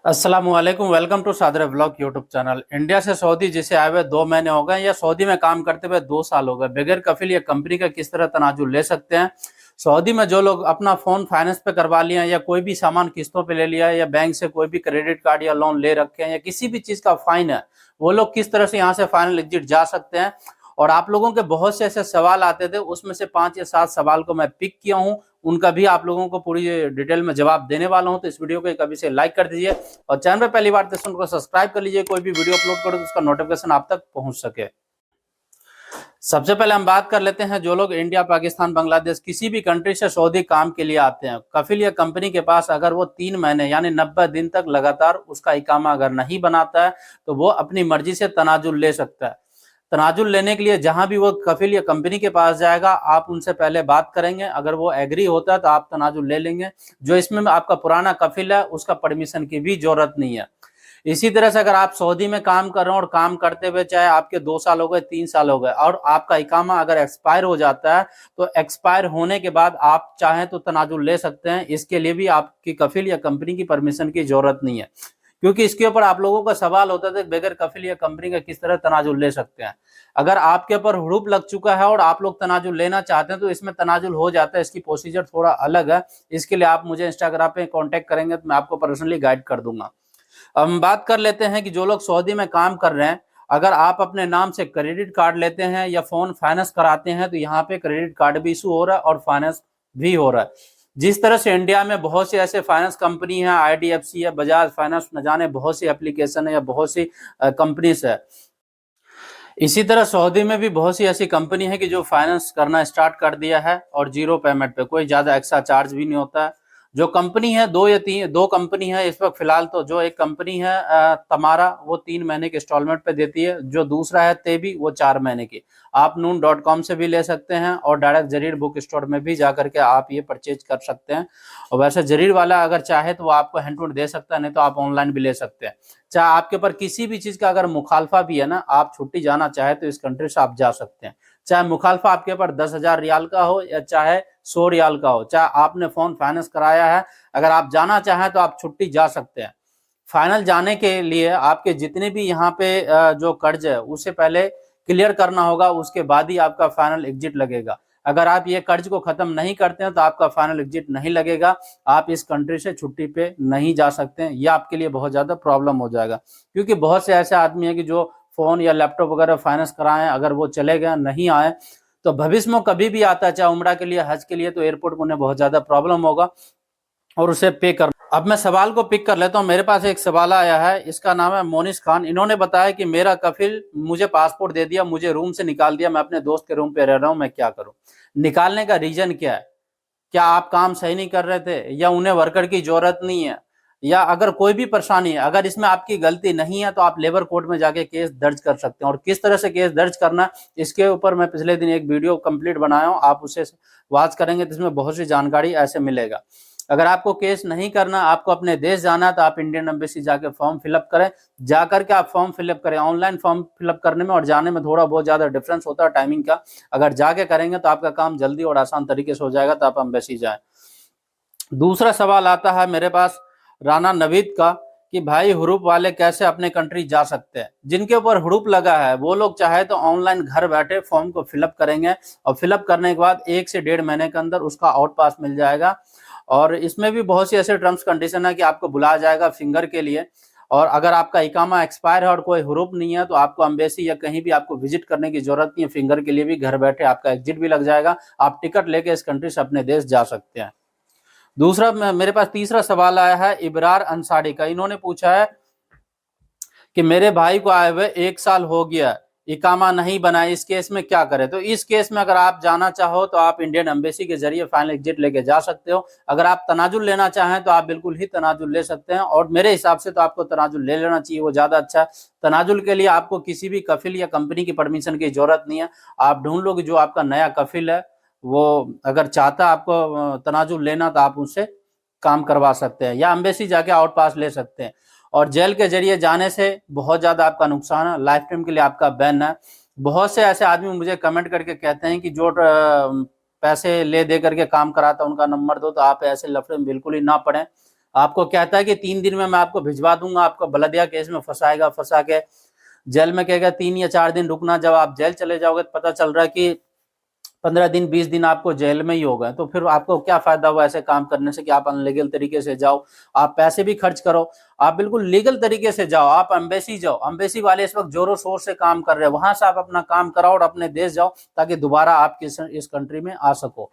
अस्सलामुअलैकुम, welcome to सादर blog YouTube channel. India से सऊदी जिसे आए हुए 2 महीने हो गए या सऊदी में काम करते हुए 2 साल हो गए, बगैर कफिल या कंपनी का किस तरह तनाजुल ले सकते हैं। सऊदी में जो लोग अपना फोन फाइनेंस पे करवा लिया या कोई भी सामान किस्तों पे ले लिया है या बैंक से कोई भी क्रेडिट कार्ड या लोन ले रखे हैं या किसी भी चीज का फाइन है, वो लोग किस तरह से यहाँ से फाइनल एग्जिट जा सकते हैं। और आप लोगों के बहुत से ऐसे सवाल आते थे, उसमें से 5 या 7 सवाल को मैं पिक किया हूँ। उनका भी आप लोगों को पूरी डिटेल में जवाब देने वाला हूं। तो इस वीडियो को कभी से लाइक कर दीजिए और चैनल पे पहली बार तो उनको सब्सक्राइब कर लीजिए। कोई भी वीडियो अपलोड करो तो उसका नोटिफिकेशन आप तक पहुंच सके। सबसे पहले हम बात कर लेते हैं, जो लोग इंडिया, पाकिस्तान, बांग्लादेश किसी भी कंट्री से सऊदी काम के लिए आते हैं, कफिल या कंपनी के पास अगर वो 3 महीने यानी 90 दिन तक लगातार उसका इकामा अगर नहीं बनाता है तो वो अपनी मर्जी से तनाजुल ले सकता है। तनाजुल लेने के लिए जहां भी वो कफिल या कंपनी के पास जाएगा, आप उनसे पहले बात करेंगे। अगर वो एग्री होता है तो आप तनाजुल ले लेंगे। जो इसमें आपका पुराना कफिल है उसका परमिशन की भी जरूरत नहीं है। इसी तरह से अगर आप सऊदी में काम कर रहे हो और काम करते हुए चाहे आपके 2 साल हो गए, 3 साल हो गए और आपका इकामा अगर एक्सपायर हो जाता है, तो एक्सपायर होने के बाद आप चाहें तो तनाजुल ले सकते हैं। इसके लिए भी आपकी कफिल या कंपनी की परमिशन की जरूरत नहीं है, क्योंकि इसके ऊपर आप लोगों का सवाल होता था बगैर कफिल या कंपनी का किस तरह तनाजुल ले सकते हैं। अगर आपके ऊपर हुड़ूप लग चुका है और आप लोग तनाजुल लेना चाहते हैं तो इसमें तनाजुल हो जाता है। इसकी प्रोसीजर थोड़ा अलग है। इसके लिए आप मुझे इंस्टाग्राम पे कांटेक्ट करेंगे तो मैं आपको पर्सनली गाइड कर दूंगा। अब हम बात कर लेते हैं कि जो लोग सऊदी में काम कर रहे हैं, अगर आप अपने नाम से क्रेडिट कार्ड लेते हैं या फोन फाइनेंस कराते हैं तो यहाँ पे क्रेडिट कार्ड भी इशू हो रहा है और फाइनेंस भी हो रहा है। जिस तरह से इंडिया में बहुत सी ऐसे फाइनेंस कंपनी है, आईडीएफसी है, बजाज फाइनेंस, न जाने बहुत सी एप्लीकेशन है या बहुत सी कंपनीज है। इसी तरह सऊदी में भी बहुत सी ऐसी कंपनी है कि जो फाइनेंस करना स्टार्ट कर दिया है और जीरो पेमेंट पे, कोई ज्यादा एक्स्ट्रा चार्ज भी नहीं होता है। जो कंपनी है, दो कंपनी है इस वक्त फिलहाल। तो जो एक कंपनी है तमारा, वो 3 महीने के इंस्टॉलमेंट पे देती है। जो दूसरा है तेबी, वो 4 महीने की। आप noon.com से भी ले सकते हैं और डायरेक्ट जरीर बुक स्टोर में भी जाकर के आप ये परचेज कर सकते हैं। और वैसे जरीर वाला अगर चाहे तो वो आपको हैंड टू हैंड दे सकता है, नहीं तो आप ऑनलाइन भी ले सकते हैं। चाहे आपके ऊपर किसी भी चीज का अगर मुखालफा भी है ना, आप छुट्टी जाना चाहे तो इस कंट्री से आप जा सकते हैं। चाहे मुखालफा आपके ऊपर 10,000 रियाल का हो या चाहे 100 रियाल का हो, चाहे आपने फोन फाइनेंस कराया है, अगर आप जाना चाहें तो आप छुट्टी जा सकते हैं। फाइनल जाने के लिए आपके जितने भी यहाँ पे जो कर्ज है उसे पहले क्लियर करना होगा, उसके बाद ही आपका फाइनल एग्जिट लगेगा। अगर आप ये कर्ज को खत्म नहीं करते हैं तो आपका फाइनल एग्जिट नहीं लगेगा। आप इस कंट्री से छुट्टी पे नहीं जा सकते हैं। ये आपके लिए बहुत ज्यादा प्रॉब्लम हो जाएगा, क्योंकि बहुत से ऐसे आदमी हैं कि जो फोन या लैपटॉप वगैरह फाइनेंस कराए, अगर वो चले गए, नहीं आए, तो भविष्य में कभी भी आता है, चाहे उम्रा के लिए, हज के लिए, तो एयरपोर्ट में उन्हें बहुत ज्यादा प्रॉब्लम होगा और उसे पे करना। अब मैं सवाल को पिक कर लेता हूँ। मेरे पास एक सवाल आया है, इसका नाम है मोनिस खान। इन्होंने बताया कि मेरा कफिल मुझे पासपोर्ट दे दिया, मुझे रूम से निकाल दिया, मैं अपने दोस्त के रूम पे रह रहा हूँ, मैं क्या करूँ? निकालने का रीजन क्या है? क्या आप काम सही नहीं कर रहे थे, या उन्हें वर्कर की जरूरत नहीं है, या अगर कोई भी परेशानी है? अगर इसमें आपकी गलती नहीं है तो आप लेबर कोर्ट में जाके केस दर्ज कर सकते हैं। और किस तरह से केस दर्ज करना, इसके ऊपर मैं पिछले दिन एक वीडियो कंप्लीट बनाया हूँ, आप उसे वॉच करेंगे तो इसमें बहुत सी जानकारी ऐसे मिलेगा। अगर आपको केस नहीं करना, आपको अपने देश जाना है, तो आप इंडियन एम्बेसी जाके फॉर्म फिलअप करें। जाकर के आप फॉर्म फिलअप करें। ऑनलाइन फॉर्म फिलअप करने में और जाने में थोड़ा बहुत ज्यादा डिफरेंस होता है टाइमिंग का। अगर जाके करेंगे तो आपका काम जल्दी और आसान तरीके से हो जाएगा, तो आप एम्बेसी जाएं। दूसरा सवाल आता है मेरे पास राना नवीद का, कि भाई हुरूप वाले कैसे अपने कंट्री जा सकते हैं? जिनके ऊपर हुरूप लगा है वो लोग चाहे तो ऑनलाइन घर बैठे फॉर्म को फिलअप करेंगे और फिलअप करने के बाद 1 से 1.5 महीने के अंदर उसका आउट पास मिल जाएगा। और इसमें भी बहुत सी ऐसे टर्म्स कंडीशन है कि आपको बुलाया जाएगा फिंगर के लिए। और अगर आपका इकामा एक्सपायर है और कोई हुरूप नहीं है तो आपको एम्बेसी या कहीं भी आपको विजिट करने की जरूरत नहीं है। फिंगर के लिए भी घर बैठे आपका एग्जिट भी लग जाएगा, आप टिकट लेके इस कंट्री से अपने देश जा सकते हैं। दूसरा मेरे पास तीसरा सवाल आया है इबरार अंसारी का। इन्होंने पूछा है कि मेरे भाई को आए हुए 1 साल हो गया, इकामा नहीं बना, इस केस में क्या करें? तो इस केस में अगर आप जाना चाहो तो आप इंडियन एम्बेसी के जरिए फाइनल एग्जिट लेके जा सकते हो। अगर आप तनाजुल लेना चाहें तो आप बिल्कुल ही तनाजुल ले सकते हैं, और मेरे हिसाब से तो आपको तनाजुल ले लेना चाहिए, वो ज्यादा अच्छा है। तनाजुल के लिए आपको किसी भी कफिल या कंपनी की परमिशन की जरूरत नहीं है। आप ढूंढ लो कि जो आपका नया कफिल है वो अगर चाहता है आपको तनाजुल लेना तो आप उससे काम करवा सकते हैं, या एम्बेसी जाके आउट पास ले सकते हैं। और जेल के जरिए जाने से बहुत ज्यादा आपका नुकसान है, लाइफ टाइम के लिए आपका बैन है। बहुत से ऐसे आदमी मुझे कमेंट करके कहते हैं कि जो पैसे ले दे करके काम कराता है उनका नंबर दो, तो आप ऐसे लफड़े में बिल्कुल ही ना पड़े। आपको कहता है कि 3 दिन में मैं आपको भिजवा दूंगा, आपको बलदिया केस में फंसाएगा, फंसा के जेल में कहेगा 3 या 4 दिन रुकना। जब आप जेल चले जाओगे तो पता चल रहा है कि 15 दिन 20 दिन आपको जेल में ही हो गए, तो फिर आपको क्या फायदा हुआ ऐसे काम करने से कि आप अनलीगल तरीके से जाओ, आप पैसे भी खर्च करो। आप बिल्कुल लीगल तरीके से जाओ, आप एम्बेसी जाओ, एम्बेसी वाले इस वक्त जोरों शोर से काम कर रहे हैं, वहां से आप अपना काम कराओ और अपने देश जाओ ताकि दोबारा आप इस कंट्री में आ सको।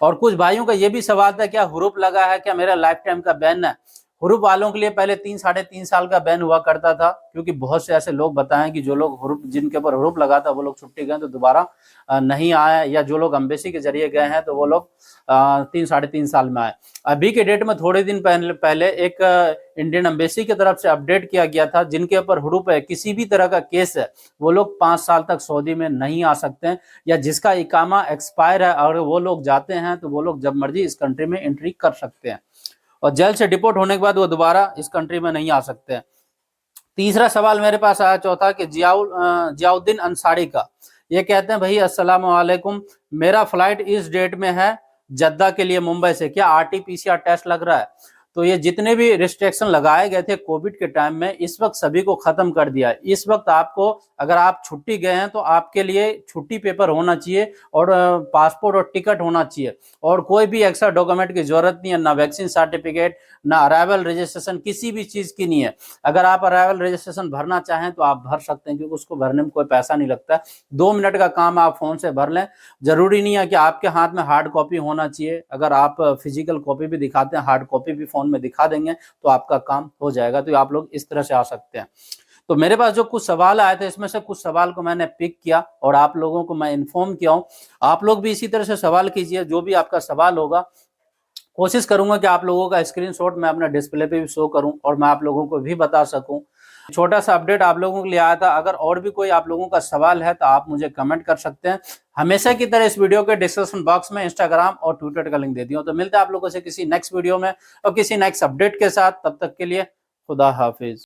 और कुछ भाइयों का ये भी सवाल था क्या हुरूप लगा है, क्या मेरा लाइफ टाइम का बैन है। हुरूप वालों के लिए पहले 3 साढ़े 3 साल का बैन हुआ करता था, क्योंकि बहुत से ऐसे लोग बताएं कि जो लोग हुरूप, जिनके ऊपर हुरूप लगा था वो लोग छुट्टी गए तो दोबारा नहीं आए, या जो लोग एम्बेसी के जरिए गए हैं तो वो लोग 3 साढ़े 3 साल में आए। अभी के डेट में थोड़े दिन पहले एक इंडियन एम्बेसी की तरफ से अपडेट किया गया था, जिनके ऊपर हुरूप है, किसी भी तरह का केस है, वो लोग 5 साल तक सऊदी में नहीं आ सकते हैं, या जिसका इकामा एक्सपायर है और वो लोग जाते हैं तो वो लोग जब मर्जी इस कंट्री में एंट्री कर सकते हैं, और जेल से डिपोर्ट होने के बाद वो दोबारा इस कंट्री में नहीं आ सकते हैं। तीसरा सवाल मेरे पास आया चौथा कि जियाउद्दीन अंसारी का, ये कहते हैं भाई अस्सलाम वालेकुम, मेरा फ्लाइट इस डेट में है जद्दा के लिए मुंबई से, क्या आरटीपीसीआर टेस्ट लग रहा है। तो ये जितने भी रिस्ट्रिक्शन लगाए गए थे कोविड के टाइम में, इस वक्त सभी को खत्म कर दिया। इस वक्त आपको, अगर आप छुट्टी गए हैं तो आपके लिए छुट्टी पेपर होना चाहिए और पासपोर्ट और टिकट होना चाहिए, और कोई भी एक्स्ट्रा डॉक्यूमेंट की जरूरत नहीं है, ना वैक्सीन सर्टिफिकेट, ना अराइवल रजिस्ट्रेशन, किसी भी चीज की नहीं है। अगर आप अराइवल रजिस्ट्रेशन भरना चाहें तो आप भर सकते हैं, क्योंकि उसको भरने में कोई पैसा नहीं लगता है, 2 मिनट का काम, आप फोन से भर लें। जरूरी नहीं है कि आपके हाथ में हार्ड कॉपी होना चाहिए, अगर आप फिजिकल कॉपी भी दिखाते हैं, हार्ड कॉपी भी फोन में दिखा देंगे तो आपका काम हो जाएगा। तो आप लोग इस तरह से आ सकते हैं। तो मेरे पास जो कुछ सवाल आए थे, इसमें से कुछ सवाल को मैंने पिक किया और आप लोगों को मैं इन्फॉर्म किया हूं। आप लोग भी इसी तरह से सवाल कीजिए, जो भी आपका सवाल होगा कोशिश करूंगा कि आप लोगों का स्क्रीनशॉट मैं अपना डिस्प्ले पे भी शो करूं और मैं आप लोगों को भी बता सकूं। छोटा सा अपडेट आप लोगों के लिए आया था। अगर और भी कोई आप लोगों का सवाल है तो आप मुझे कमेंट कर सकते हैं। हमेशा की तरह इस वीडियो के डिस्क्रिप्शन बॉक्स में इंस्टाग्राम और ट्विटर का लिंक दे दिया। तो मिलते हैं आप लोगों से किसी नेक्स्ट वीडियो में और किसी नेक्स्ट अपडेट के साथ। तब तक के लिए खुदा हाफिज।